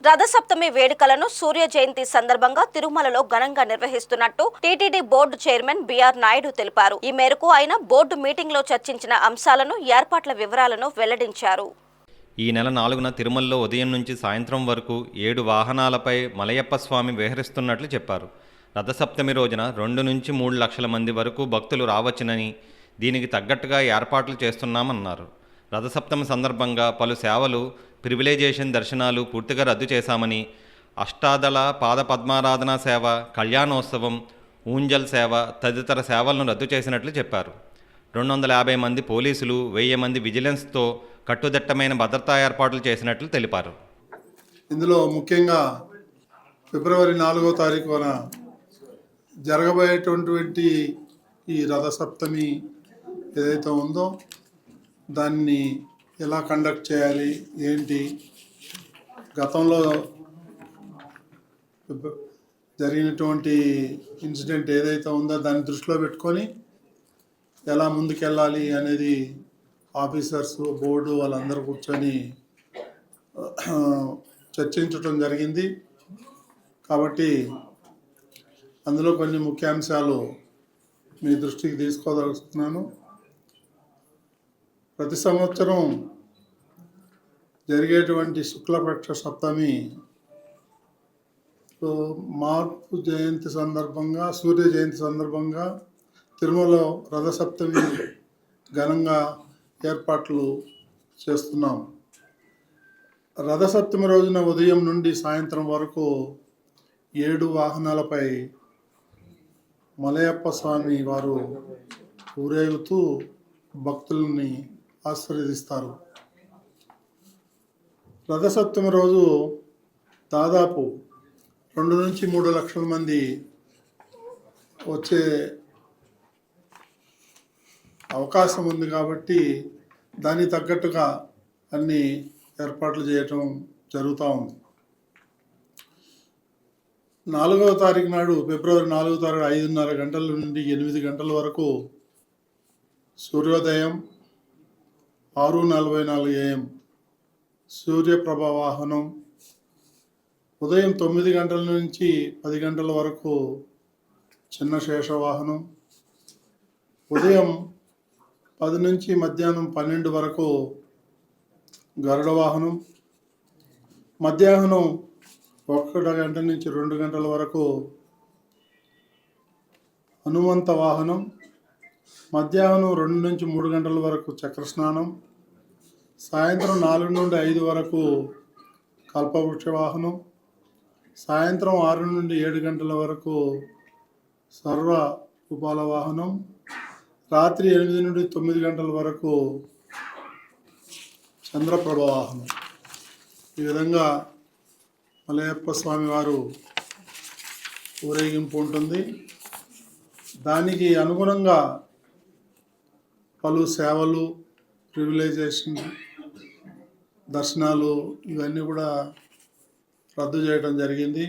రథసప్తమి వేడుకలను సూర్య జయంతి సందర్భంగా తిరుమలలో ఘనంగా నిర్వహిస్తున్నట్టు TTD board chairman B R Naidu తెలిపారు. ఈ మేరకు ఆయన బోర్డు మీటింగ్లో చర్చించిన అంశాలను, ఏర్పాట్ల వివరాలను వెల్లడించారు. ఈ నెల 4న తిరుమలలో ఉదయం నుంచి సాయంత్రం వరకు 7 వాహనాలపై మలయప్ప స్వామి విహరిస్తున్నట్లు చెప్పారు. రథసప్తమి రోజున 2 నుంచి 3 లక్షల మంది వరకు భక్తులు రావచ్చునని, దీనికి తగ్గట్టుగా ఏర్పాట్లు చేస్తున్నామన్నారు. రథసప్తమి సందర్భంగా పలు సేవలు, ప్రివిలైజేషన్ దర్శనాలు పూర్తిగా రద్దు చేశామని, అష్టాదళ పాద పద్మారాధన సేవ, కళ్యాణోత్సవం, ఊంజల్ సేవ తదితర సేవలను రద్దు చేసినట్లు చెప్పారు. 250 మంది పోలీసులు, 1000 మంది విజిలెన్స్తో కట్టుదిట్టమైన భద్రతా ఏర్పాట్లు చేసినట్లు తెలిపారు. ఇందులో ముఖ్యంగా ఫిబ్రవరి 4వ తారీఖున జరగబోయేటువంటి ఈ రథసప్తమి ఏదైతే ఉందో దాన్ని ఎలా కండక్ట్ చేయాలి, ఏంటి, గతంలో జరిగినటువంటి ఇన్సిడెంట్ ఏదైతే ఉందో దాన్ని దృష్టిలో పెట్టుకొని ఎలా ముందుకెళ్ళాలి అనేది ఆఫీసర్స్, బోర్డు వాళ్ళందరూ కూర్చొని చర్చించడం జరిగింది. కాబట్టి అందులో కొన్ని ముఖ్యాంశాలు మీ దృష్టికి తీసుకోదలుచుకున్నాను. ప్రతి సంవత్సరం జరిగేటువంటి శుక్లపక్ష సప్తమి మార్పు జయంతి సందర్భంగా, సూర్య జయంతి సందర్భంగా తిరుమలలో రథసప్తమి ఘనంగా ఏర్పాట్లు చేస్తున్నాం. రథసప్తమి రోజున ఉదయం నుండి సాయంత్రం వరకు 7 వాహనాలపై మలయప్ప స్వామి వారు ఊరేగుతూ భక్తుల్ని ఆశీర్వదిస్తారు. రథసప్తమి రోజు దాదాపు 2 నుంచి 3 లక్షల మంది వచ్చే అవకాశం ఉంది. కాబట్టి దానికి తగ్గట్టుగా అన్ని ఏర్పాట్లు చేయటం జరుగుతూ ఉంది. 4వ తారీఖు నాడు, ఫిబ్రవరి 4వ తారీఖు 5:30 గంటల నుండి 8 గంటల వరకు సూర్యోదయం, 6:44 AM సూర్యప్రభ వాహనం, ఉదయం 9 గంటల నుంచి 10 గంటల వరకు చిన్న శేషవాహనం, ఉదయం 10 నుంచి మధ్యాహ్నం 12 వరకు గరుడ వాహనం, మధ్యాహ్నం 1 గంట నుంచి 2 గంటల వరకు హనుమంత వాహనం, మధ్యాహ్నం 2 నుంచి 3 గంటల వరకు చక్రస్నానం, సాయంత్రం 4 నుండి 5 వరకు కల్పవృక్ష వాహనం, సాయంత్రం 6 నుండి 7 గంటల వరకు సర్వ ఉపాల వాహనం, రాత్రి 8 నుండి 9 గంటల వరకు చంద్రప్రభ వాహనం. ఈ విధంగా మలయప్ప స్వామి వారు ఊరేగింపు ఉంటుంది. దానికి అనుగుణంగా పలు సేవలు, ప్రివిలైజేషన్ దర్శనాలు ఇవన్నీ కూడా రద్దు చేయడం జరిగింది.